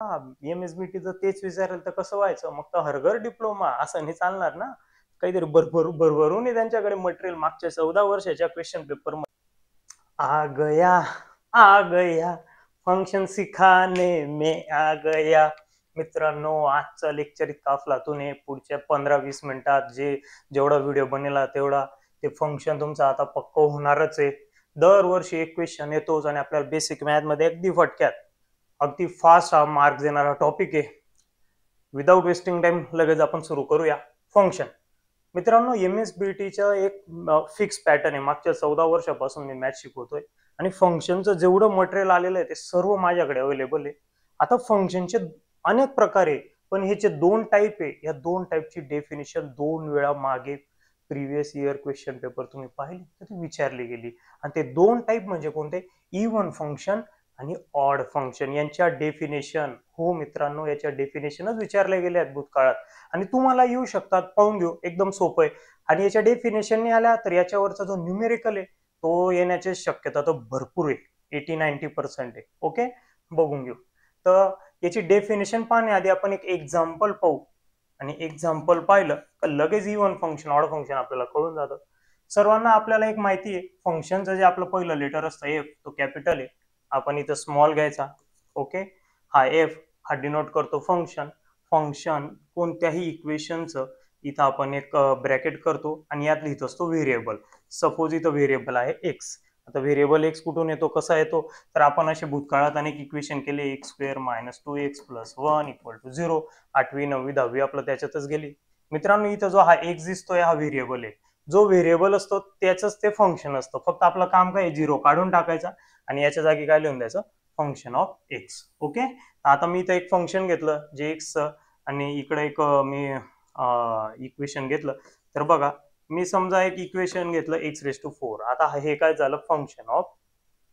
MSBT जर तेच विचारेल तर कसं व्हायचं? मग तर हरघर डिप्लोमा असं नाही चालणार ना. काहीतरी भरभरून त्यांच्याकडे मटेरियल मागच्या 14 वर्षाच्या क्वेश्चन पेपर आ गया आ गया फंक्शन सिखाने में आ गया. मित्रांनो, आजचा लेक्चर इतका अफलातून आहे. पुढच्या 15-20 मिनिटात जेवढा व्हिडिओ बनेला तेवढा ते फंक्शन तुमचं आता पक्क होणारच आहे. दरवर्षी एक क्वेश्चन येतोच आणि आपल्याला बेसिक मॅथ मध्ये अगदी फटक्यात अगदी फास्ट हा मार्क देणारा टॉपिक आहे. विदाउट वेस्टिंग टाइम लगेच आपण सुरू करूया. फंक्शन. मित्रांनो, MSBTचा एक फिक्स पॅटर्न आहे. मागच्या 14 वर्षापासून मी मॅथ शिकवतोय आणि फंक्शनचं जेवढं मटेरियल आलेलं आहे ते सर्व माझ्याकडे अवेलेबल आहे. आता फंक्शनचे अनेक प्रकार आहे, पण ह्याचे 2 टाईप आहे. या 2 टाईपची डेफिनेशन 2 वेळा मागे प्रिव्हियस इयर क्वेश्चन पेपर तुम्ही पाहिले तर ती विचारली गेली. आणि ते 2 टाईप म्हणजे कोणते? इव्हन फंक्शन आणि ऑड फंक्शन. यांच्या डेफिनेशन, हो मित्रांनो, याच्या डेफिनेशनच विचारल्या गेल्या आहेत भूतकाळात आणि तुम्हाला येऊ शकतात. पाहून घेऊ, एकदम सोपं आहे. आणि याच्या डेफिनेशन नाही आल्या तर याच्यावरचा जो न्यूमेरिकल आहे तो येण्याची शक्यता तर भरपूर आहे. 80-90% आहे. ओके, बघून घेऊ. तर याची डेफिनेशन पाहण्याआधी आपण एक एक्झाम्पल पाहू आणि एक्झाम्पल पाहिलं तर लगेच इव्हन फंक्शन ऑड फंक्शन आपल्याला कळून जातं. सर्वांना आपल्याला एक माहिती आहे, फंक्शनचं जे आपलं पहिलं लेटर असतं एफ तो कॅपिटल आहे. आपण इथं स्मॉल घ्यायचा. ओके, हा एफ हा डिनोट करतो फंक्शन. फंक्शन कोणत्याही इक्वेशनचं इथं आपण एक ब्रॅकेट करतो आणि यात लिहित असतो व्हेरिएबल. सपोज इथं व्हेरिएबल आहे एक्स. आता व्हेरिएबल एक्स कुठून येतो, कसा येतो? तर आपण असे भूतकाळात अनेक इक्वेशन केले. X square minus 2x plus 1 equal to 0. 8वी 9वी 10वी आपलं त्याच्यातच गेली. मित्रांनो, इथं जो हा एक्स दिसतोय हा व्हेरिएबल आहे. जो व्हेरिएबल असतो त्याच ते फंक्शन असतं. फक्त आपलं काम काय, 0 काढून टाकायचा आणि याच्या जागी काय लिहून द्यायचं? Function of x. ओके, आता मी इथं एक फंक्शन घेतलं जे एक्सचं आणि इकडे एक मी इक्वेशन घेतलं. तर बघा, मी समजा एक इक्वेशन घेतलं x⁴. आता हे काय झालं? Function of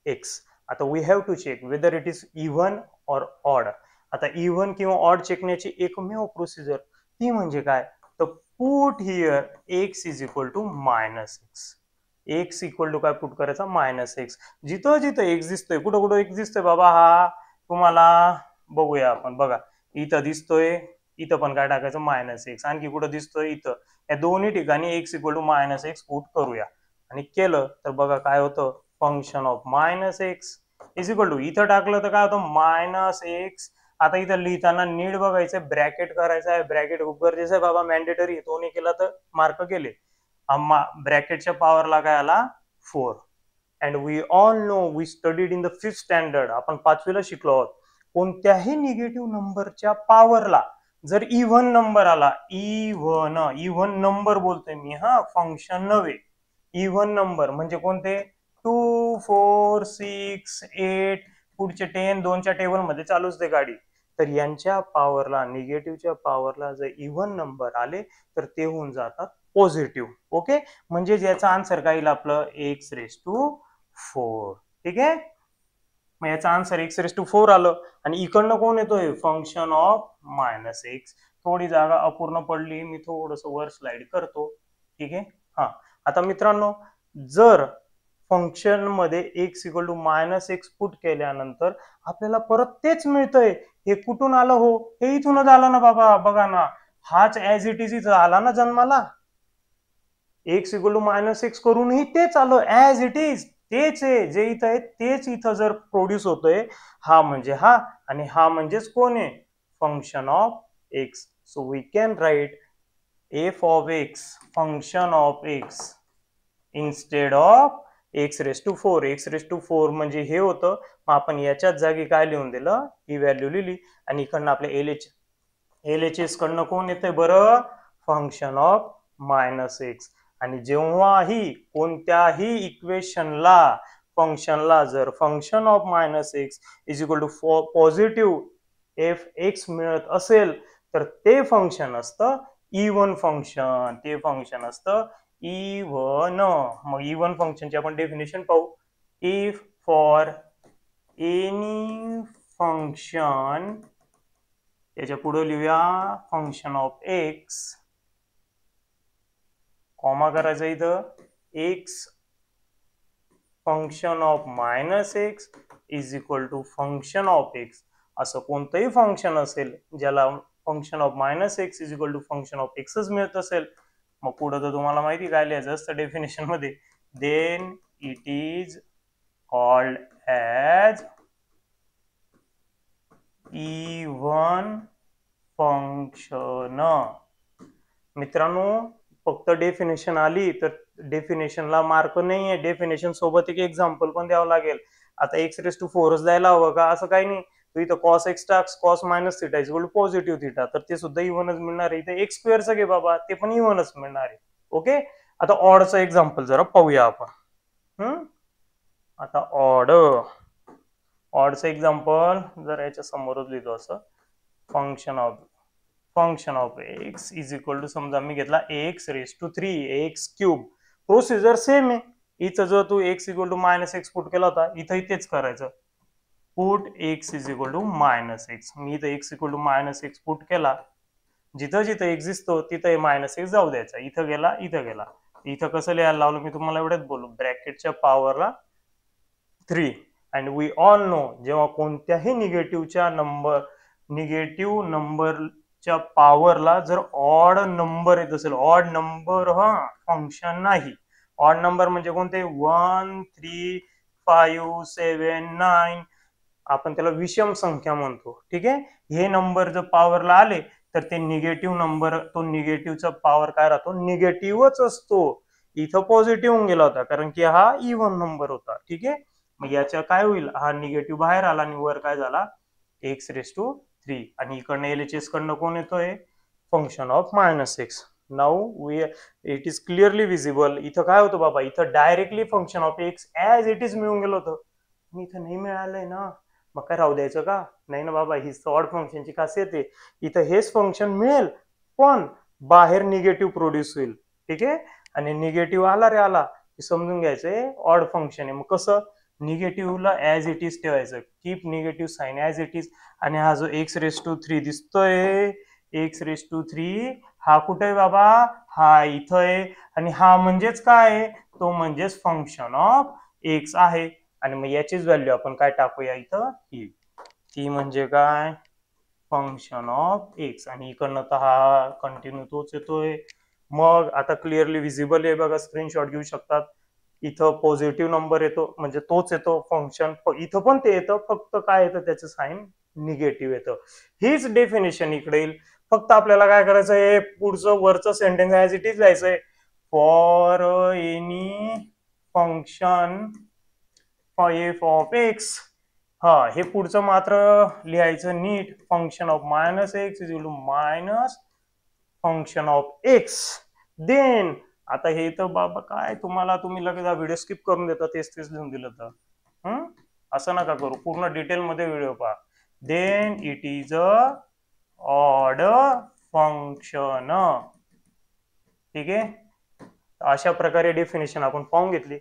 x. आता we have to check whether it is even or odd. आता इव्हन किंवा ऑड चेकण्याची एकमेव प्रोसिजर ती म्हणजे काय? तर put here x is equal to minus x. X equal to काय पुट करायचा? Minus x. जिथं जिथं एक्स दिसतोय, कुठं कुठं एक्स दिसतोय बाबा? हा तुम्हाला बघूया आपण. बघा, इथं दिसतोय, इथं पण काय टाकायचं? Minus X. आणखी कुठं दिसतोय? इथं. या दोन्ही ठिकाणी X equal to minus X put करूया आणि केलं तर बघा काय होतं? Function of minus x is equal to, इथं टाकलं तर काय होतं? Minus X. आता इथं लिहिताना नीट बघायचं, ब्रॅकेट करायचं आहे. ब्रॅकेट खूप गरजेचं आहे बाबा, मॅन्डेटरी. तो नाही केला तर मार्क गेले. ब्रॅकेटच्या पॉवरला काय आला? 4. And we all know, we studied in the 5th standard. आपण 5वीला शिकलो आहोत. कोणत्याही निगेटिव्ह नंबरच्या पॉवरला जर इव्हन नंबर आला, इव्हन नंबर बोलतोय मी, हा फंक्शन नव्हे. इव्हन नंबर म्हणजे कोणते? 2, 4, 6, 8, पुढचे 10 दोनच्या टेबल मध्ये चालूच दे गाडी. तर यांच्या पॉवरला, निगेटिव्हच्या पॉवरला जर इव्हन नंबर आले तर ते होऊन जातात पॉझिटिव्ह. ओके, म्हणजे याचा आन्सर काय येईल आपलं? x⁴. ठीक आहे, मग याचा आन्सर x⁴ आलं. आणि इकडनं कोण येतोय? Function of minus x. थोडी जागा अपूर्ण पडली, मी थोडस वर स्लाइड करतो. ठीक आहे, हा. आता मित्रांनो, जर फंक्शन मध्ये X equal to minus X put केल्यानंतर आपल्याला परत तेच मिळतंय. हे कुठून आलं हो? हे इथूनच आलं ना बाबा. बघा ना, हाच ऍज इट इज आला ना जन्माला. X equal to minus X करूनही तेच आलं ऍज इट इज. तेच आहे जे इथं आहे तेच इथं जर प्रोड्यूस होतोय. हा म्हणजे हा आणि हा म्हणजेच कोण आहे? Function of X. So we can write F of X function of X instead of x⁴. x⁴ म्हणजे हे होतं. मग आपण याच्याच जागी काय लिहून दिलं? ही व्हॅल्यू लिहिली. आणि इकडनं आपल्या LHS कडनं कोण येतंय बरं? Function of minus x. आणि जेव्हाही कोणत्याही इक्वेशनला, फंक्शनला जर function of minus x is equal to positive F X मिळत असेल तर ते फंक्शन असतं इव्हन फंक्शन. ते फंक्शन असतं इव्हन. मग इव्हन फंक्शनची आपण डेफिनेशन पाहू. इफ फॉर एनी फंक्शन, याच्या पुढे लिहूया फंक्शन ऑफ एक्स, कॉमा करायचा इथं, x function of minus x is equal to function of x. असं कोणतंही फंक्शन असेल ज्याला function of minus x is equal to function of एक्सच मिळत असेल, मग पुढे तर तुम्हाला माहिती काय लिहायचं असतं डेफिनेशन मध्ये, then it is called as even function. मित्रांनो फक्त डेफिनेशन आली तर डेफिनेशनला मार्क नाहीये, डेफिनेशन सोबत एक एक्झाम्पल पण द्यावं लागेल. आता x⁴ द्यायला हवं का, असं काही नाही. तू इथं cos x टाक्स cos minus theta is equal to positive theta, तर ते सुद्धा इव्हनच मिळणार आहे. इथे x² घे बाबा, ते पण इव्हनच मिळणार आहे. ओके, आता ऑडचं एक्झाम्पल जरा पाहूया आपण. आता ऑडचं एक्झाम्पल जर याच्या समोरच लिहितो असं, function of X is equal to, समजा मी घेतला x⁵ x³. प्रोसिजर सेम आहे. इथं जर तू x equal to -x put केला होता, इथं तेच करायचं, put x is equal to -x. मी इथं x equal to -x put केला, जिथं जिथं x दिसतो तिथं -x जाऊ द्यायचा, इथं गेला इथं गेला. इथं कसं लिहायला लावलं मी तुम्हाला एवढंच बोलू, ब्रॅकेटच्या पॉवरला 3. अँड वी ऑल नो जेव्हा कोणत्याही निगेटिव्ह नंबरच्या पॉवरला जर ऑड नंबर येत असेल, ऑड नंबर फंक्शन नाही, ऑड नंबर म्हणजे कोणते, 1 3 5 7 9, आपण त्याला विषम संख्या म्हणतो. ठीक आहे, हे नंबर जर पॉवरला आले तर ते निगेटिव्ह नंबर, तो निगेटिव्हचा पॉवर काय राहतो, निगेटिव्हच असतो. इथं पॉझिटिव्ह होऊन गेला होता कारण की हा इव्हन नंबर होता. ठीक आहे, मग याच्या काय होईल, हा निगेटिव्ह बाहेर आला आणि वर काय झाला, x⁵, आणि इकडनं LHS कडनं कोण येतोय, function of -x. Now it is clearly visible. इथं काय होतं बाबा, इथं directly function of x as it is मिळून गेलं होतं, इथं नाही मिळालंय ना, मग काय राहू द्यायचं का, नाही ना बाबा, हीच ऑड फंक्शनची खासियत आहे. इथं हेच फंक्शन मिळेल पण बाहेर निगेटिव्ह प्रोड्यूस होईल. ठीक आहे, आणि निगेटिव्ह आला रे आला, समजून घ्यायचंय ऑड फंक्शन आहे. मग कसं, निगेटिव्हला ऍज इट इज ठेवायचं, keep negative sign as it is. आणि हा जो x⁵ दिसतोय, x⁵, हा कुठे आहे बाबा, हा इथं आहे. आणि हा म्हणजेच काय आहे, तो म्हणजेच फंक्शन ऑफ एक्स आहे. आणि मग याचीच व्हॅल्यू आपण काय टाकूया इथं, ती म्हणजे काय, फंक्शन ऑफ एक्स. आणि इकडनं तर हा कंटिन्यू तोच येतोय. मग आता क्लिअरली विजिबल आहे बघा, स्क्रीनशॉट घेऊ शकतात. इथं पॉझिटिव्ह नंबर येतो म्हणजे तोच येतो फंक्शन, इथं पण ते येतं, फक्त काय येतं त्याचं साइन निगेटिव्ह येतं. हीच डेफिनेशन इकडे येईल. फक्त आपल्याला काय करायचं आहे, पुढचं वरचं सेंटेन्स ऍज इट इज लिहायचंय, for any function f of x. हे पुढचं मात्र लिहायचं नीट, function of -x is equal to minus function of x. Then आता हे तर बाबा काय तुम्हाला, तुम्ही लगेच व्हिडिओ स्किप करून देता, तेच लिहून दिलं तर असं नका करू, पूर्ण डिटेल मध्ये व्हिडिओ पहा. Then it is a odd function. ठीक आहे, अशा प्रकारे डेफिनेशन आपण पाहून घेतली.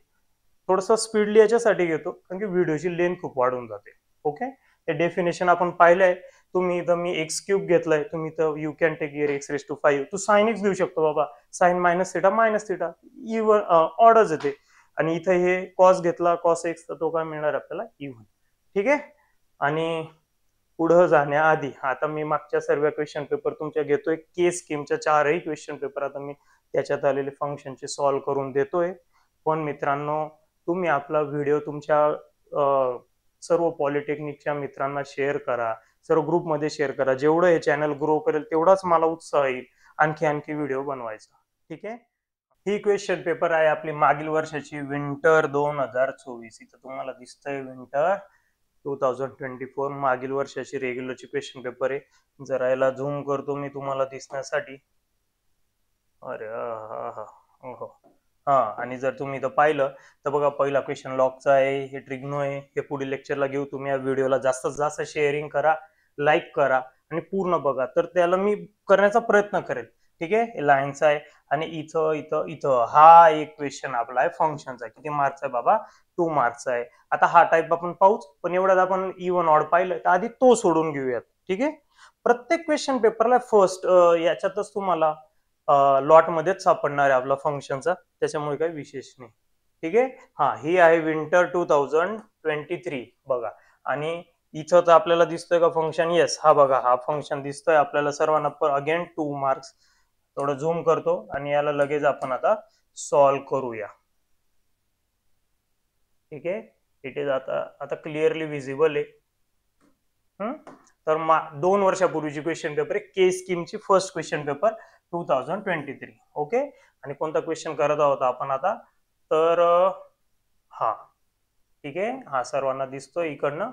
थोडस स्पीडली याच्यासाठी घेतो कारण की व्हिडिओची लेंथ खूप वाढून जाते. ओके, ते डेफिनेशन आपण पाहिलंय. तुम्ही इथं मी x³ घेतलाय, तुम्ही तर you can take your x⁵. तू साइन x घेऊ शकतो बाबा, साइन -θ इव्हन ऑडच येते. आणि इथं हे कॉस घेतला, cos x, तर तो काय मिळणार आपल्याला, इव्हन. ठीक आहे, आणि पुढे जाण्याआधी आता मी मागच्या सर्व क्वेश्चन पेपर तुमच्या घेतोय, केस स्कीमच्या 4ही क्वेश्चन पेपर आता मी त्याच्यात आलेले फंक्शनचे सॉल्व्ह करून देतोय. पण मित्रांनो तुम्ही आपला व्हिडिओ तुमच्या सर्व पॉलिटेक्निकच्या मित्रांना शेअर करा, सर्व ग्रुपमध्ये शेअर करा. जेवढं हे चॅनल ग्रो करेल तेवढाच मला उत्साह येईल आणखी व्हिडिओ बनवायचा. ठीक आहे, ही क्वेश्चन पेपर आहे आपली मागील वर्षाची, विंटर 2024. इथं तुम्हाला दिसतंय विंटर 2024 मागील वर्षाची रेग्युलरची क्वेश्चन पेपर आहे. जरा याला झूम करतो मी तुम्हाला दिसण्यासाठी. अरे आणि जर तुम्ही इथं पाहिलं तर बघा, पहिला क्वेश्चन लॉगचा आहे, हे ट्रिग्नो आहे. हे पुढील लेक्चरला घेऊ. तुम्ही या व्हिडिओला जास्तीत जास्त शेअरिंग करा, लाईक करा आणि पूर्ण बघा, तर त्याला मी करण्याचा प्रयत्न करेल. ठीक आहे, लाईन्स आहे. आणि इथं इथं इथं हा एक क्वेश्चन आपला आहे फंक्शनचा. किती मार्क्स आहे बाबा, 2 मार्क्स आहे. आता हा टाईप आपण पाहूच, पण एवढ्यात आपण इव्हन ऑड पाहिलं तर आधी तो सोडून घेऊयात. ठीक आहे, प्रत्येक क्वेश्चन पेपरला फर्स्ट याच्यातच तुम्हाला लॉट मध्येच सापडणार आहे आपला फंक्शनचा, त्याच्यामुळे काही विशेष नाही. ठीक आहे, ही आहे विंटर 2023 बघा. आणि इथं तर आपल्याला दिसतोय का फंक्शन? येस, हा बघा, हा फंक्शन दिसतोय आपल्याला सर्वांना. Again 2 marks. थोडं झूम करतो आणि याला लगेच आपण आता सॉल्व करूया. ठीक आहे, इट इज आता क्लिअरली विजिबल आहे. तर 2 वर्षापूर्वीची क्वेश्चन पेपर आहे, के स्कीमची फर्स्ट क्वेश्चन पेपर 2023. ओके, आणि कोणता क्वेश्चन करत आहोत आपण आता? तर हा, ठीक आहे, हा सर्वांना दिसतोय इकडनं.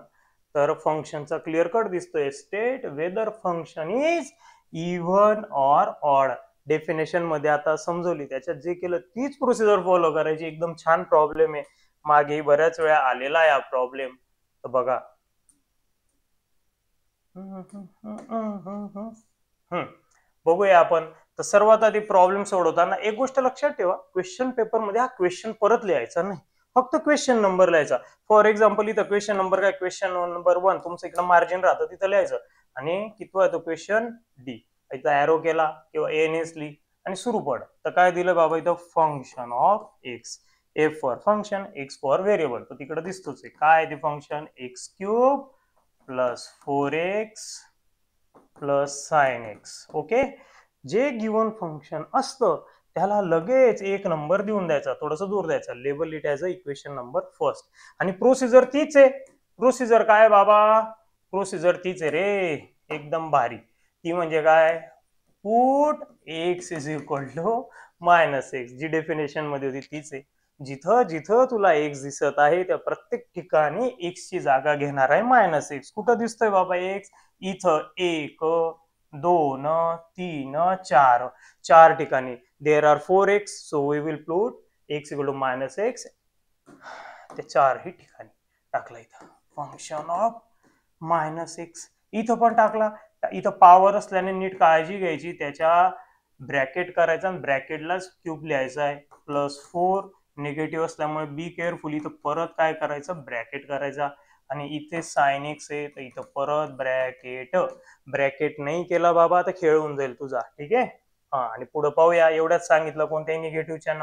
तर फंक्शनचा क्लिअर कट दिसतोय. State whether function is even or odd. Definition मध्ये आता समजवली, त्याच्यात जे केलं तीच प्रोसिजर फॉलो करायची. एकदम छान प्रॉब्लेम आहे, मागे बऱ्याच वेळा आलेला आहे हा प्रॉब्लेम. तर बघा, बघूया आपण. तर सर्वात आधी प्रॉब्लेम सोडवताना एक गोष्ट लक्षात ठेवा, क्वेश्चन पेपर मध्ये हा क्वेश्चन परत लिहायचा नाही, फक्त क्वेश्चन नंबर लिहायचा. फॉर एक्झाम्पल इथं क्वेश्चन नंबर काय, क्वेश्चन नंबर 1 तुमचं इकडे मार्जिन राहतं तिथं लिहायचं, आणि कितवा आहे तो क्वेश्चन? डी. इथं एरो केला किंवा एनएस ली आणि सुरू पड. तर काय दिलं बाबा इथं? Function of x. F for function, x for variable. तर तिकडे दिसतोच आहे काय ते function, x cube plus 4x plus sine x. Okay, जे गिवन फंक्शन असतं त्याला लगेच एक नंबर देऊन द्यायचा, थोडस दूर द्यायचा, label it as a equation number first. आणि प्रोसिजर तीच आहे. प्रोसिजर काय बाबा? प्रोसिजर तीच आहे रे, एकदम भारी. ती म्हणजे काय? Put X is equal to minus X. जी डेफिनेशन मध्ये होती तीच आहे. जिथं जिथं तुला एक्स दिसत आहे त्या प्रत्येक ठिकाणी एक्स ची जागा घेणार आहे मायनस एक्स. कुठं दिसतोय बाबा एक्स? इथं 1 2 3 4 4 ठिकाणी. There are 4x, so we will put x equal to minus X ते चारही ठिकाणी टाकला. इथं फंक्शन ऑफ मायनस एक्स इथं पण टाकला. इथं पॉवर असल्याने नीट काळजी घ्यायची, त्याच्या ब्रॅकेट करायचा आणि ब्रॅकेटलाच क्यूब लिहायचा आहे. प्लस 4 निगेटिव्ह असल्यामुळे बी केअरफुल. इथं परत काय करायचं? ब्रॅकेट करायचा. आणि इथे साइन एक्स आहे तर इथं परत ब्रॅकेट. ब्रॅकेट नाही केला बाबा तर खेळ होऊन जाईल तुझा. ठीक आहे, हा. आणि पुढे पाहूया. एवढ्याच सांगितलं, कोणत्याही निगेटिव्हच्या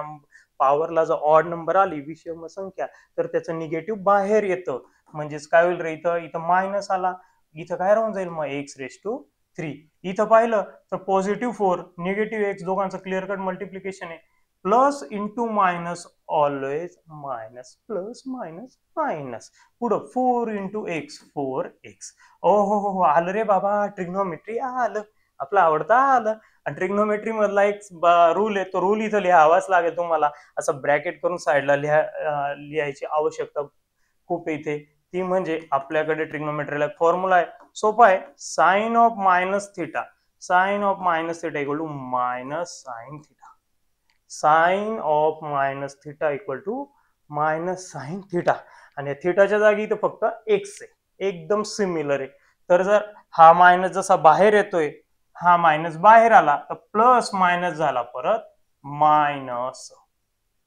पॉवरला जर ऑड नंबर आली, विषम संख्या, तर त्याचं निगेटिव्ह बाहेर येतं. म्हणजेच काय होईल रे, इथं इथं मायनस आला, इथं काय राहून जाईल मग? x3. इथं पाहिलं तर पॉझिटिव्ह 4 निगेटिव्ह एक्स दोघांचं क्लिअर कट मल्टिप्लिकेशन आहे. Plus into minus always minus, plus minus minus. पुढं 4 इंटू एक्स 4x. ओ हो, आलं रे बाबा, ट्रिग्नोमेट्री आलं, आपलं आवडतं आलं. आणि ट्रिग्नोमेट्री मधला एक रूल आहे, तो रूल इथं लिहावाच लागेल तुम्हाला. असं ब्रॅकेट करून साईडला लिहायची आवश्यकता खूप इथे. ती म्हणजे आपल्याकडे ट्रिग्नोमेट्रीला फॉर्म्युला आहे, सोपा आहे. Sine of minus theta, sine of minus theta equal to minus sine theta. Sine of minus theta equal to minus sine theta. आणि थिटाच्या जागी इथं फक्त एक्स आहे, एकदम सिमिलर आहे. तर जर हा मायनस जसा बाहेर येतोय, हा मायनस बाहेर आला तर प्लस मायनस झाला, परत मायनस.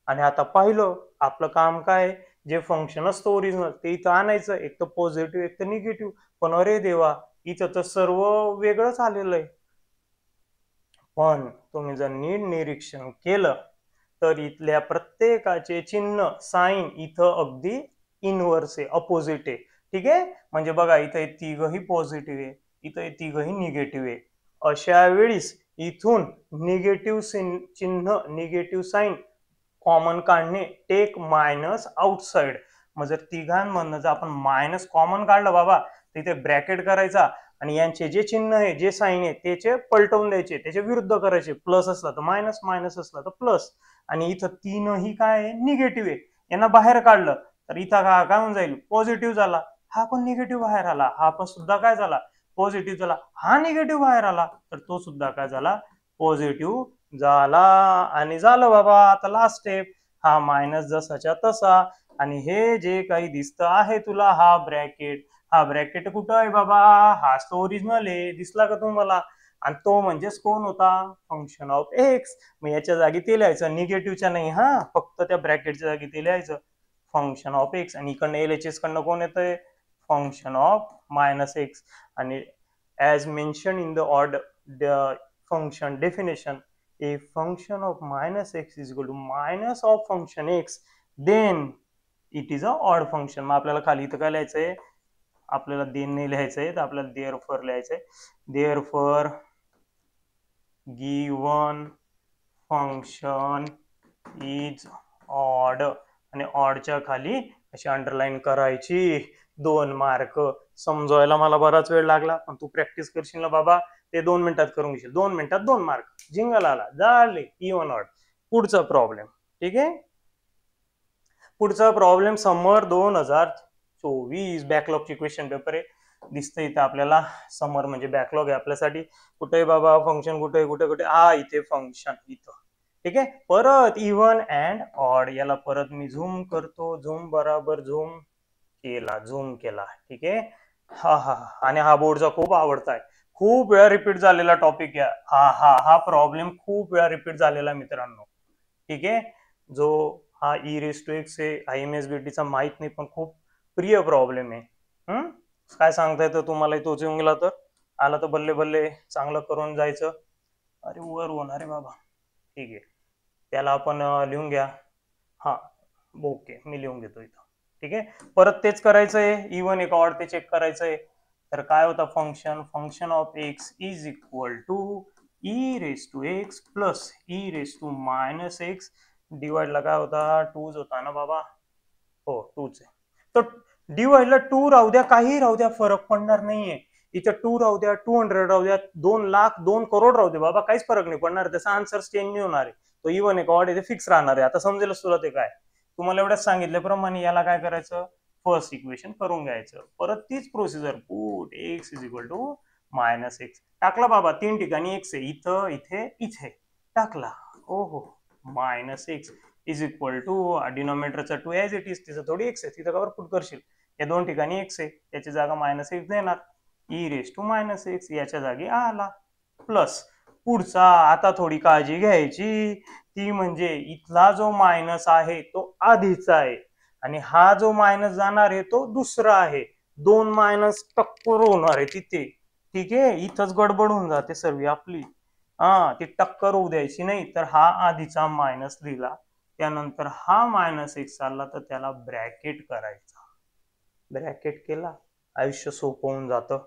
आणि आता पाहिलं आपलं काम काय? जे फंक्शन असतं ओरिजिनल ते इथं आणायचं, एक तर पॉझिटिव्ह एक तर निगेटिव्ह. पण अरे देवा, इथं तर सर्व वेगळंच आलेलं आहे. पण तुम्ही जर नीट निरीक्षण केलं तर इथल्या प्रत्येकाचे चिन्ह, साइन इथं अगदी इनवर्स आहे, अपोजिट आहे. ठीक आहे, म्हणजे बघा इथं तिघही पॉझिटिव्ह आहे, इथं तिघही निगेटिव्ह आहे. अशा वेळीस इथून निगेटिव्ह चिन्ह, निगेटिव्ह साइन कॉमन काढणे, टेक मायनस आउटसाइड. मग जर तिघांमधनं जर आपण मायनस कॉमन काढलं बाबा, तर इथे ब्रॅकेट करायचा आणि यांचे जे चिन्ह आहे, जे साइन आहे, त्याचे पलटवून द्यायचे, त्याचे विरुद्ध करायचे. प्लस असला तर मायनस, मायनस असला तर प्लस. आणि इथं तीनही काय आहे? निगेटिव्ह आहे. यांना बाहेर काढलं तर इथं काय होऊन जाईल? पॉझिटिव्ह झाला. हा पण निगेटिव्ह बाहेर आला, हा पण सुद्धा काय झाला? पॉझिटिव्ह झाला. हा निगेटिव्ह बाहेर आला तर तो सुद्धा काय झाला? पॉझिटिव्ह झाला. आणि झालं बाबा. आता लास्ट स्टेप, हा मायनस जसाच्या तसा. आणि हे जे काही दिसतं आहे तुला, हा ब्रॅकेट, हा ब्रॅकेट कुठं आहे बाबा? हाच तो ओरिजिनल आहे, दिसला का तुम्हाला? आणि तो म्हणजेच कोण होता? Function of x. मग याच्या जागी ते लिहायचं, निगेटिव्हच्या नाही हा, फक्त त्या ब्रॅकेटच्या जागी ते लिहायचं, फंक्शन ऑफ एक्स. आणि इकडनं एलएचएस कडनं कोण येतंय? Function of minus x. आणि as mention in the order function definition, if function of minus x is equal to minus of function x, then it is a odd function. मग आपल्याला खाली इथं काय लिहायचंय? आपल्याला देणे लिहायचंय, तर आपल्याला देअरफॉर लिहायचंय. Therefore given function is odd, आणि ऑडच्या खाली अशी अंडरलाईन करायची. 2 मार्क. समजवायला मला बराच वेळ लागला, पण तू प्रॅक्टिस करशील ना बाबा, ते 2 मिनिटात करून घेशील. 2 मिनिटात 2 मार्क. जिंगल आला, झाले इवन ऑड. पुढचा प्रॉब्लेम. ठीक आहे, पुढचा प्रॉब्लेम समर 2024 बॅकलॉगची क्वेश्चन पेपर आहे. दिसतंय इथं आपल्याला. समर म्हणजे बॅकलॉग आहे आपल्यासाठी. कुठे बाबा फंक्शन, कुठे कुठे कुठे, हा इथे फंक्शन इथं. ठीक आहे, परत इवन अँड ऑड. याला परत मी झूम करतो. झूम बराबर झूम केला. ठीक आहे, हा हा. आणि हा बोर्डचा खूप आवडता आहे, खूप वेळा रिपीट झालेला टॉपिक आहे हा प्रॉब्लेम खूप वेळा रिपीट झालेला मित्रांनो. ठीक आहे, जो हा e⁻x आहे, IMSBT माहित नाही, पण खूप प्रिय प्रॉब्लेम आहे. काय सांगता येतं तुम्हाला तो जिंकला तर? आला तर बल्ले बल्ले, चांगलं करून जायचं. अरे वर होणार आहे बाबा. ठीक आहे, त्याला आपण लिहून घ्या. हा ओके, मी लिहून घेतो इथं. ठीक आहे, परत तेच करायचंय. इवन एक ऑड ते चेक करायचंय. तर काय होता function of X is equal to e⁻x plus e⁻−x डिवाइडला काय होता, 2 होता ना बाबा. हो 2 आहे. तर डिवाइडला 2 राहू द्या, काही राहू द्या, फरक पडणार नाहीये. इथं 2 राहू द्या, 200 राहू द्या, 2 लाख, 2 करोड राहू दे बाबा, काहीच फरक नाही पडणार. त्याचा आन्सर चेंज नाही होणार आहे. तो इवन एक ऑड आहे, फिक्स राहणार आहे. आता समजेलच तुला ते काय. तुम्हाला एवढंच सांगितल्याप्रमाणे याला काय करायचं, फर्स्ट इक्वेशन करून घ्यायचं. परत तीच procedure, put X is equal to -x टाकला बाबा. 3 ठिकाणी एक्स आहे, इथं इथे इथे टाकला. ओहो, -x इज इक्वल टू डिनॉमिनेटरचा 2 ॲज इट इज, तिचं थोडी एक्स आहे, तिथं कवर पुट करशील. या 2 ठिकाणी एक्स आहे, त्याची जागा -x देणार. e⁻−x याच्या जागी आला प्लस. पुढचा आता थोडी काळजी घ्यायची, ती म्हणजे इथला जो मायनस आहे तो आधीचा आहे, आणि हा जो मायनस जाणार आहे तो दुसरा आहे. 2 मायनस टक्कर होणार आहे तिथे. ठीक आहे, इथंच गडबड होऊन जाते सर्व आपली. ती टक्कर होऊ द्यायची नाही. तर हा आधीचा मायनस लिहिला, त्यानंतर हा -x चालला, तर त्याला ब्रॅकेट करायचा. ब्रॅकेट केला, आयुष्य सोपं होऊन जातं.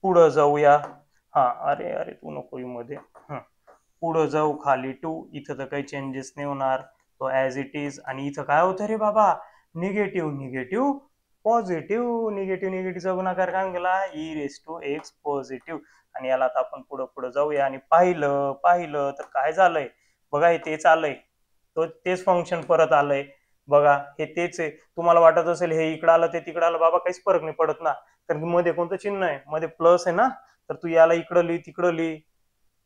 पुढं जाऊया. अरे अरे तू नको मध्ये. पुढं जाऊ, खाली 2. इथं तर काही चेंजेस नाही होणार, तो ॲज इट इज. आणि इथं काय होतं रे बाबा, निगेटिव्ह निगेटिव्ह पॉझिटिव्ह, निगेटिव्ह निगेटिव्हचा गुणाकार काय गेला, e⁻x पॉझिटिव्ह. आणि याला आता आपण पुढं पुढं जाऊया, आणि पाहिलं तर काय झालंय बघा, हे तेच आलंय, तो तेच फंक्शन परत आलंय बघा, हे तेच आहे. तुम्हाला वाटत असेल हे इकडं आलं ते तिकडं आलं, बाबा काहीच फरक नाही पडत ना. तर मध्ये कोणतं चिन्ह आहे, मध्ये प्लस आहे ना, तर तू याला इकडं लिही तिकडं लिही.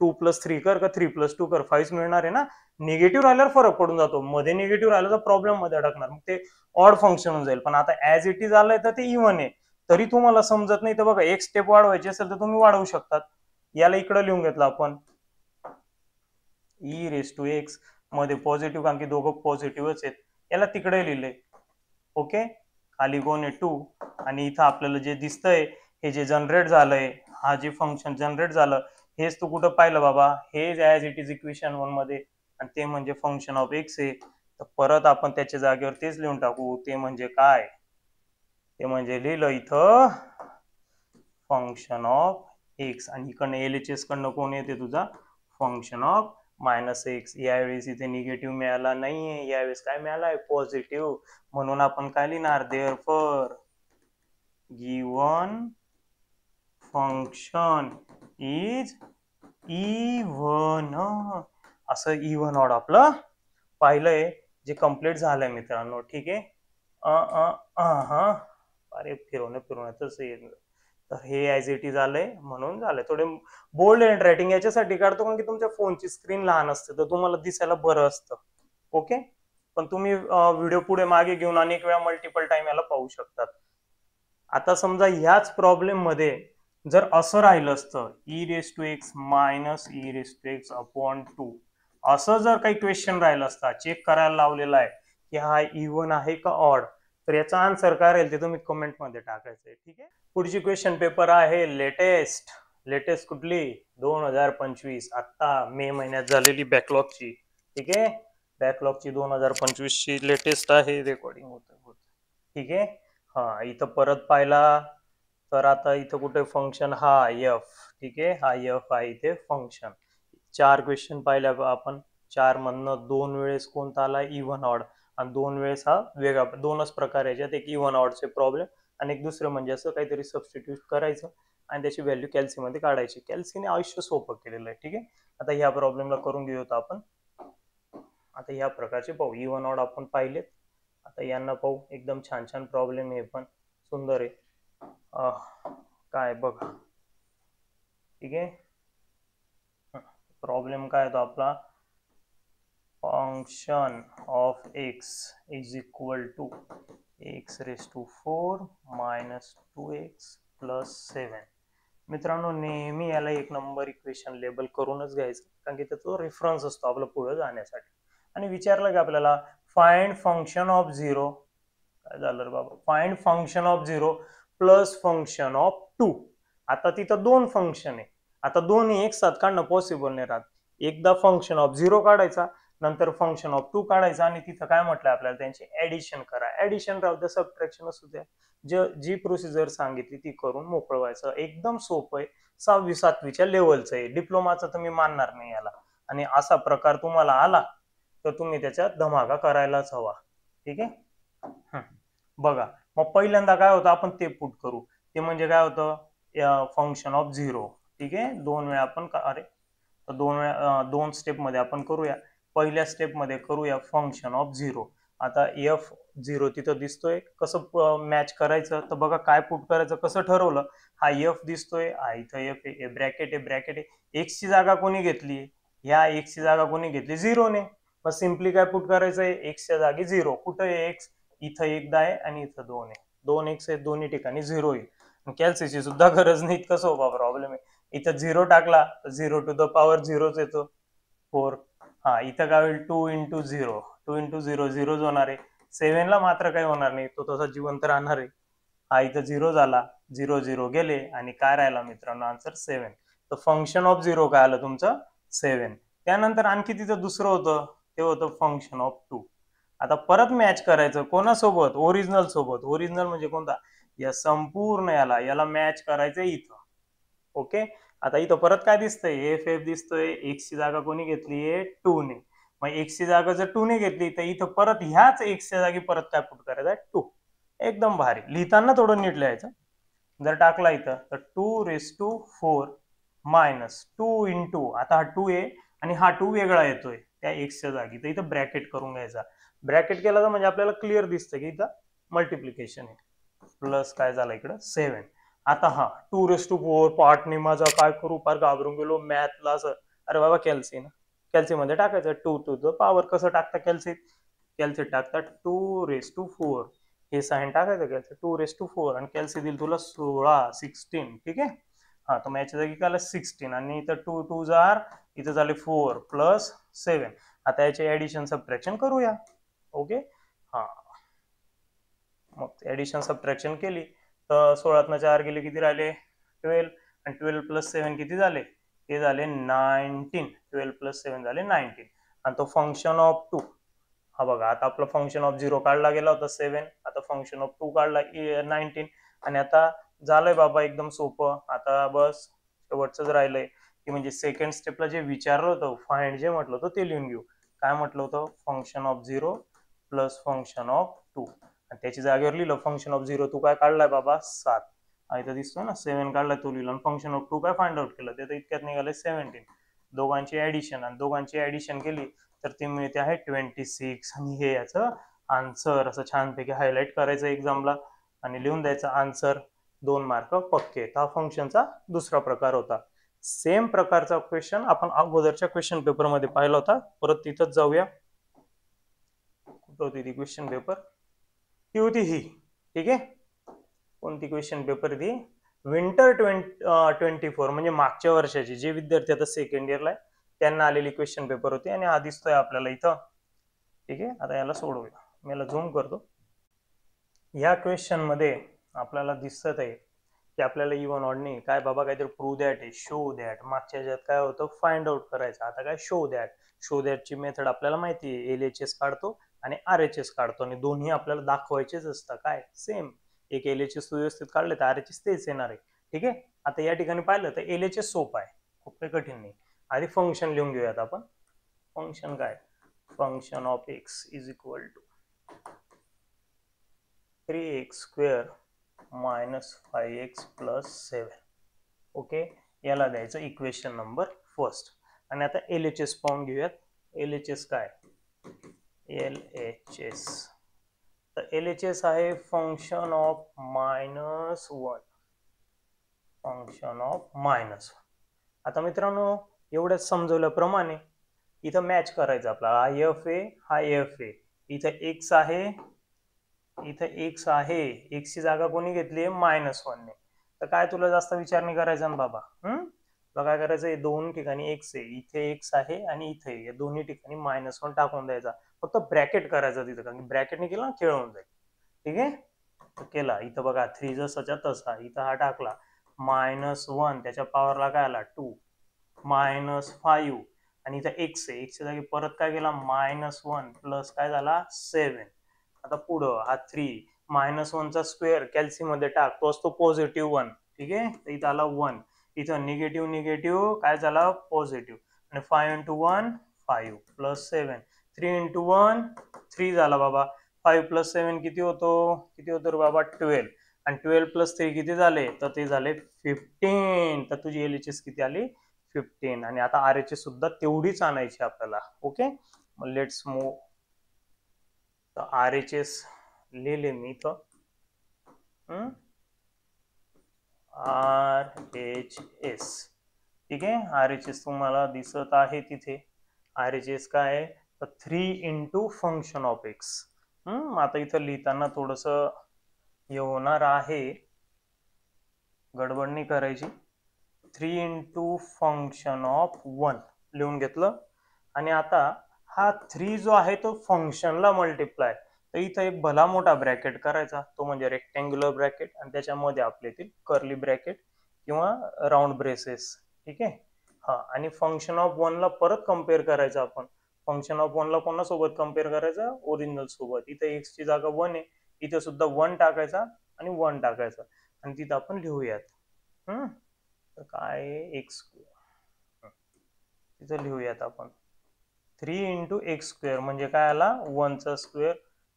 2+3 कर का 3+2 कर, 5 मिळणार आहे ना. निगेटिव्ह राहिल्यावर फरक पडून जातो, मध्ये निगेटिव्ह राहिलं तर प्रॉब्लेम मध्ये अडकणार, मग ते ऑड फंक्शन होऊन जाईल. पण आता ॲज इट इज आलंय तर ते इव्हन आहे. तरी तुम्हाला समजत नाही तर बघा, एक स्टेप वाढवायची असेल तर तुम्ही वाढवू शकतात. याला इकडं लिहून घेतलं आपण, e⁻x मध्ये पॉझिटिव्ह, कारण की दोघं पॉझिटिव्हच आहेत. याला तिकडे लिहिले. ओके, खाली कोण आहे 2, आणि इथं आपल्याला जे दिसतंय हे जे जनरेट झालंय, हा जे फंक्शन जनरेट झालं, हेच तू कुठं पाहिलं बाबा, हेच ॲज इट इज इक्वेशन 1 मध्ये, आणि ते म्हणजे फंक्शन ऑफ एक्स आहे. तर परत आपण त्याच्या जागेवर तेच लिहून टाकू. ते म्हणजे काय, ते म्हणजे लिहिलं इथं फंक्शन ऑफ एक्स, आणि इकडनं LHS कडनं कोण येते तुझा फंक्शन ऑफ -x. यावेळेस इथे निगेटिव्ह मिळाला नाहीये, यावेळेस काय मिळालाय, पॉझिटिव्ह. म्हणून आपण काय लिहिणार, therefore given function is even. असं इव्हन ऑड आपलं पाहिलंय, जे कम्प्लीट झालंय मित्रांनो. ठीक आहे, अरे फिरवण्यातच येईल. तर हे ॲज इट इज आलंय म्हणून झालंय. थोडे बोल्ड हँड रायटिंग याच्यासाठी काढतो कारण की तुमच्या फोनची स्क्रीन लहान असते, तर तुम्हाला दिसायला बरं असतं. ओके, पण तुम्ही व्हिडिओ पुढे मागे घेऊन अनेक वेळा मल्टिपल टाइम याला पाहू शकतात. आता समजा ह्याच प्रॉब्लेम मध्ये जर असं राहिलं असतं, e⁻x e⁻x अपॉन 2, असं जर काही क्वेश्चन राहिलं असता, चेक करायला लावलेला आहे की हा इव्हन आहे का ऑड, तर याचा आन्सर काय राहील ते तुम्ही कमेंट मध्ये टाकायचंय. ठीक आहे, पुढची क्वेश्चन पेपर आहे लेटेस्ट कुठली, 2025, आता मे महिन्यात झालेली बॅकलॉगची. ठीक आहे, बॅकलॉगची 2025 ची लेटेस्ट आहे. रेकॉर्डिंग होत. ठीक आहे, इथं परत पाहिला तर आता इथं कुठे फंक्शन हा एफ, ठीक आहे, हा एफ आहे इथे फंक्शन. 4 क्वेश्चन पाहिल्या आपण. 4 मधनं 2 वेळेस कोणता आला, इव्हन ऑड, आणि 2 वेळेस हा वेगळा. 2च प्रकार याच्यात, एक इव्हन ऑडचे प्रॉब्लेम आणि एक दुसरं म्हणजे असं काहीतरी सबस्टिट्यूट करायचं आणि त्याची व्हॅल्यू कॅल्सी मध्ये काढायची. कॅल्सीने आयुष्य सोपं केलेलं आहे, ठीक आहे. आता ह्या प्रॉब्लेमला करून घेऊत आपण. आता ह्या प्रकारचे पाहू, इव्हन ऑड आपण पाहिलेत. आता यांना पाहू, एकदम छान छान प्रॉब्लेम आहे, पण सुंदर आहे. काय बघा, ठीक आहे. प्रॉब्लेम काय तो आपला, function of X is equal to X raise to 4 minus 2x plus 7. मित्रांनो, नेहमी याला एक नंबर इक्वेशन लेबल करूनच घ्यायचं, कारण की त्याचा रेफरन्स असतो आपलं पुढे जाण्यासाठी. आणि विचारलं की आपल्याला फाइंड फंक्शन ऑफ झिरो, काय झालं रे बाबा, find function of zero plus function of 2. आता तिथं 2 फंक्शन आहे, आता दोन्ही एक साथ काढणं पॉसिबल नाही राहत. एकदा फंक्शन ऑफ 0 काढायचा, नंतर फंक्शन ऑफ 2 काढायचा, आणि तिथं काय म्हटलं आपल्याला, त्यांची ऍडिशन करा. ऍडिशन राहू द्या, सबट्रॅक्शन असू द्या, जी प्रोसिजर सांगितली ती करून मोकळवायचं. एकदम सोपं आहे, 6वी 7वीच्या लेवलचं आहे, डिप्लोमाचं तर मी मानणार नाही याला. आणि असा प्रकार तुम्हाला आला तर तुम्ही त्याच्यात धमाका करायलाच हवा, ठीक आहे. बघा, मग पहिल्यांदा काय होतं, आपण ते पुट करू. ते म्हणजे काय होतं, फंक्शन ऑफ 0, ठीक आहे. 2 वेळा आपण दोन स्टेप मध्ये आपण करूया. पहिल्या स्टेप मध्ये करूया फंक्शन ऑफ 0. आता F0 तिथं दिसतोय, कसं मॅच करायचं, तर बघा काय पुट करायचं, कसं ठरवलं. हा F दिसतोय, हा इथं F आहे, ब्रॅकेट आहे, ब्रॅकेट आहे. एक्स ची जागा कोणी घेतली, ह्या एक्स ची जागा कोणी घेतली, 0 ने. मग सिम्पली काय पुट करायचंय, एक्सच्या जागी 0. कुठं आहे एक्स, इथं एकदा आहे आणि इथं 2 आहे. 2 एक्स आहे, दोन्ही ठिकाणी 0 येईल. कॅल्सीची सुद्धा गरज नाही, इतका सोपा प्रॉब्लेम आहे. इथं 0 टाकला तर 0 टू द पॉवर 0च येतो, 4. हा, इथं काय होईल, 2 इंटू 0, 2 इंटू 0 0 होणार आहे. 7 ला मात्र काही होणार नाही, तो तसा जिवंत राहणार आहे. हा इथं 0 झाला, 0 0 गेले, आणि काय राहिला मित्रांनो, आन्सर 7. तर फंक्शन ऑफ 0 काय आलं तुमचं, 7. त्यानंतर आणखी तिथं दुसरं होतं, ते होतं फंक्शन ऑफ 2. आता परत मॅच करायचं कोणासोबत, ओरिजिनल सोबत. ओरिजिनल म्हणजे कोणता, या संपूर्ण याला मॅच करायचं इथं, ओके. आता इथं परत काय दिसतंय, एफ एफ दिसतोय, एक्स ची जागा कोणी घेतलीये, 2 ने. मग एक्स ची जागा जर 2 ने घेतली तर इथं परत ह्याच एक्सच्या जागी परत काय पुट करायचं, 2. एकदम भारी. लिहिताना थोडं नीट लिहायचं. जर टाकला इथं तर 2⁴ मायनस 2 इंटू, आता हा 2 आहे आणि हा 2 वेगळा येतोय त्या एक्सच्या जागी, तर इथं ब्रॅकेट करून घ्यायचा. ब्रॅकेट केला तर म्हणजे आपल्याला क्लिअर दिसतं की इथं मल्टिप्लिकेशन आहे. प्लस काय झालं इकडं 7. आता हा 2⁴ पार्टने माझा काय करू, फार घाबरून गेलो मॅथला असं. अरे बाबा, कॅल्सी ना, कॅल्सी मध्ये टाकायचं 2 टू द पॉवर. कसं टाकता कॅल्सी, कॅल्सी टाकतात 2⁴. हे साइन टाकायचं कॅल्सी 2⁴, आणि कॅल्सी दिली तुला 16, ठीक आहे. हा, तर मग याच्या जागी काय 16, आणि इथं 2 2 जार, इथं झाले 4 प्लस 7. आता याचे ऍडिशन सबट्रॅक्शन करूया, ओके. हा, मग ऍडिशन सबट्रॅक्शन केली तर 16तनं 4 गेले, किती राहिले, 12. आणि 12 प्लस 7 किती झाले, ते झाले 19. 12 प्लस 7 झाले 19. आणि तो फंक्शन ऑफ 2, हा बघा, आता आपलं फंक्शन ऑफ 0 काढला गेला होता 7, आता फंक्शन ऑफ 2 काढला 19. आणि आता झालंय बाबा एकदम सोपं. आता बस शेवटचंच राहिलंय, की म्हणजे सेकंड स्टेपला जे विचारलं होतं, फाइंड जे म्हटलं होतं ते लिहून घेऊ. काय म्हटलं होतं, function of 0 plus function of 2. आणि त्याची जागेवर लिहिलं फंक्शन ऑफ 0 तू काय काढलाय बाबा, 7. इथं दिसतोय ना 7 काढलाय तो लिहिला, आणि फंक्शन ऑफ 2 काय फाइंड आउट केलं, ते तर इतक्यात निघाले 17. दोघांची ऍडिशन, आणि दोघांची ऍडिशन केली तर ते मिळते आहे 26. आणि हे याचं आन्सर असं छानपैकी हायलाइट करायचं एक्झामला आणि लिहून द्यायचं आन्सर. 2 मार्क पक्के. हा फंक्शनचा दुसरा प्रकार होता. सेम प्रकारचा क्वेश्चन आपण अगोदरच्या क्वेश्चन पेपर मध्ये पाहिला होता. परत तिथंच जाऊया. कुठं होती ती क्वेश्चन पेपर, ती होती ही, ठीक आहे. कोणती क्वेश्चन पेपर ती, विंटर 24, म्हणजे मागच्या वर्षाची. जे विद्यार्थी आता सेकंड इयरला आहे त्यांना आलेली क्वेश्चन पेपर होती. आणि हा दिसतोय आपल्याला इथं, ठीक आहे. आता याला सोडवूया, मी याला झूम करतो. या क्वेश्चन मध्ये आपल्याला दिसत आहे की आपल्याला इव्हन ऑड नाही, काय बाबा काहीतरी प्रूव्ह दॅट आहे, शो दॅट. मागच्या ह्याच्यात काय होतं, फाइंड आउट करायचं. आता काय शो दॅट. शो दॅटची मेथड आपल्याला माहिती आहे, LHS काढतो आणि RHS काढतो, आणि दोन्ही आपल्याला दाखवायचेच असतात काय, सेम. एक LHS व्यवस्थित काढले तर RHS तेच येणार आहे. ठीक आहे. आता या ठिकाणी पाहिलं तर LHS सोपं आहे, खूप काही कठीण नाही. आधी फंक्शन लिहून घेऊयात आपण. फंक्शन काय, function of x is equal to 3x² minus 5x plus 7. Okay, याला द्यायचं इक्वेशन नंबर फर्स्ट. आणि आता LHS पाहून घेऊयात. LHS काय, LHS तर LHS आहे फंक्शन ऑफ -1, फंक्शन ऑफ -1. आता मित्रांनो एवढंच समजवल्याप्रमाणे इथं मॅच करायचं आपला हा f आहे, हा f आहे. इथं x आहे, इथं x आहे, x ची जागा कोणी घेतली -1 ने. तर काय तुला जास्त विचार नाही करायचा ना बाबा. तुला काय करायचं, दोन ठिकाणी x आहे, इथे x आहे आणि इथे या दोन्ही ठिकाणी -1 टाकून द्यायचा. फक्त ब्रॅकेट करायचं तिथं, कारण ब्रॅकेटने केलं ना खेळ होऊन जाईल. ठीक आहे, तर केला. इथं बघा 3 जसाच्या तसा, इथं हा टाकला -1, त्याच्या पॉवरला काय आला 2, -5 आणि इथं x आहे, x च्या जागी परत काय केला -1 प्लस काय झाला 7. आता पुढं हा 3 -1 चा स्क्वेअर कॅल्सी मध्ये टाक, तो असतो +1. ठीक आहे, तर इथं आला 1, इथं निगेटिव्ह निगेटिव्ह काय झाला पॉझिटिव्ह. आणि 5 × 1 5 प्लस 7, 3 × 1 3 झाला बाबा. 5 + 7 किती होतो रे बाबा 12. आणि 12 + 3 किती झाले, तर ते झाले 15. तर तुझी LHS किती आली 15. आणि आता RHS सुद्धा तेवढीच आणायची आपल्याला. ओके, मग लेट्स मूव. तर RHS लिहिले मी इथं. RHS. ठीक आहे, RHS तुम्हाला दिसत आहे तिथे. RHS काय आहे, तर 3 × फंक्शन ऑफ x. आता इथं लिहिताना थोडस हे होणार आहे, गडबड नाही करायची. 3 × फंक्शन ऑफ 1 लिहून घेतलं. आणि आता हा 3 जो आहे तो फंक्शनला मल्टिप्लाय, तर इथं एक भला मोठा ब्रॅकेट करायचा, तो म्हणजे रेक्टँग्युलर ब्रॅकेट, आणि त्याच्यामध्ये आपले येतील कर्ली ब्रॅकेट किंवा राऊंड ब्रेसेस. ठीक आहे. हा, आणि फंक्शन ऑफ 1 ला परत कम्पेअर करायचं आपण. फंक्शन ऑफ 1 ला कोणासोबत कम्पेअर करायचं, ओरिजिनल सोबत. इथे x ची जागा 1 आहे, इथे सुद्धा 1 टाकायचा आणि 1 टाकायचा, आणि तिथं आपण लिहूयात. तर काय x², तिथं लिहूयात आपण 3 × x² म्हणजे काय आला 1 चा स्क्वेअर,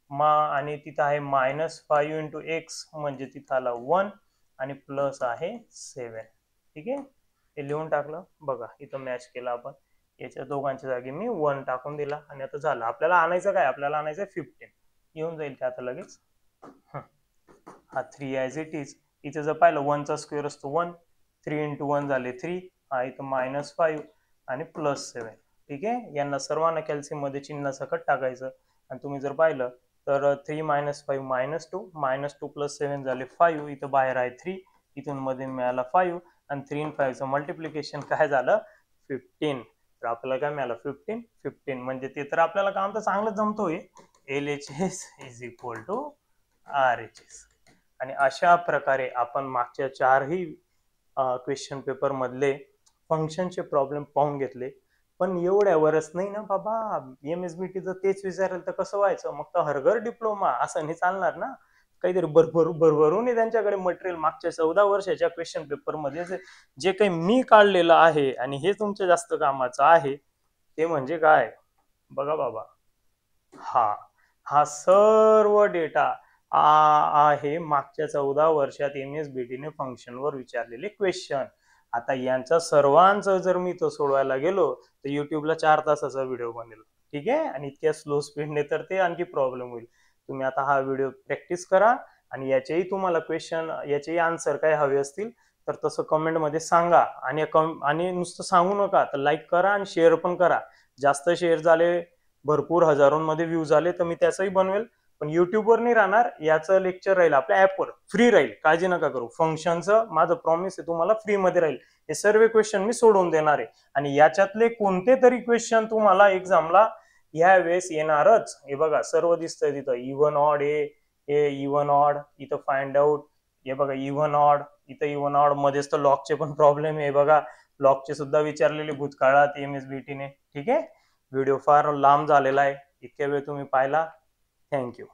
आणि तिथं आहे -5 × x म्हणजे तिथं आला 1 आणि प्लस आहे 7. ठीक आहे, हे लिहून टाकलं. बघा इथं मॅच केलं आपण, याच्या दोघांच्या जागी मी 1 टाकून दिला. आणि आता झालं. आपल्याला आणायचं काय, आपल्याला आणायचं 15. येऊन जाईल ते आता लगेच. हा 3 ॲज इट इज. इथे जर पाहिलं 1 चा स्क्वेअर असतो 1, 3 × 1 झाले 3, हा इथं -5 आणि प्लस 7. ठीक आहे, यांना सर्वांना कॅल्शियम मध्ये चिन्ह सकट टाकायचं. आणि तुम्ही जर पाहिलं तर 3 - 5 -2, -2 + 7 झाले 5, इथं बाहेर आहे 3, इथून मध्ये मिळाला 5, आणि 3 आणि 5 चं मल्टिप्लिकेशन काय झालं 15. तर आपल्याला काय मिळालं 15 म्हणजे ते तर आपल्याला काम तर चांगलं जमतोय. LHS is equal to RHS. आणि अशा प्रकारे आपण मागच्या 4ही क्वेश्चन पेपर मधले फंक्शनचे प्रॉब्लेम पाहून घेतले. पण एवढ्यावरच नाही ना बाबा, MSBT जर तेच विचारेल तर कसं व्हायचं, मग तर हरघर डिप्लोमा असं नाही चालणार ना. काहीतरी भरभरून त्यांच्याकडे मटेरियल मागच्या 14 वर्षाच्या क्वेश्चन पेपर मध्ये जे काही मी काढलेलं आहे, आणि हे तुमच्या जास्त कामाचं आहे, ते म्हणजे काय बघा बाबा, हा सर्व डेटा आहे मागच्या 14 वर्षात MSBT ने फंक्शनवर विचारलेले क्वेश्चन. आता यांचा सर्वांचं जर मी तो सोडवायला गेलो तर युट्यूबला 4 तासाचा व्हिडिओ बनेल. ठीक आहे, आणि इतक्या स्लो स्पीडने तर ते आणखी प्रॉब्लेम होईल. तुम्ही आता हा व्हिडिओ प्रॅक्टिस करा, आणि याचेही तुम्हाला क्वेश्चन, याचेही आन्सर काय हवे असतील तर तसं कमेंट मध्ये सांगा. आणि नुसतं सांगू नका, तर लाईक करा आणि शेअर पण करा. जास्त शेअर झाले, भरपूर हजारोंमध्ये व्ह्यूज आले तर मी त्याचंही बनवेल. पण युट्यूबवर नाही राहणार, याचं लेक्चर राहील आपल्या ऍपवर, फ्री राहील, काळजी नका करू. फंक्शनचं माझं प्रॉमिस आहे तुम्हाला फ्री मध्ये राहील. हे सर्व क्वेश्चन मी सोडवून देणार आहे, आणि याच्यातले कोणते तरी क्वेश्चन तुम्हाला एक्झामला ह्या वेळेस येणारच. हे बघा सर्व दिसतंय तिथं, इव्हन ऑड हे इव्हन ऑड, इथं फाइंड आउट, हे बघा इव्हन ऑड, इथं इव्हन ऑड मध्येच तर लॉकचे पण प्रॉब्लेम आहे बघा. लॉकचे सुद्धा विचारलेले भूतकाळात MSBT ने. ठीक आहे, व्हिडिओ फार लांब झालेला आहे, इतक्या वेळ तुम्ही पाहिला, थँक्यू.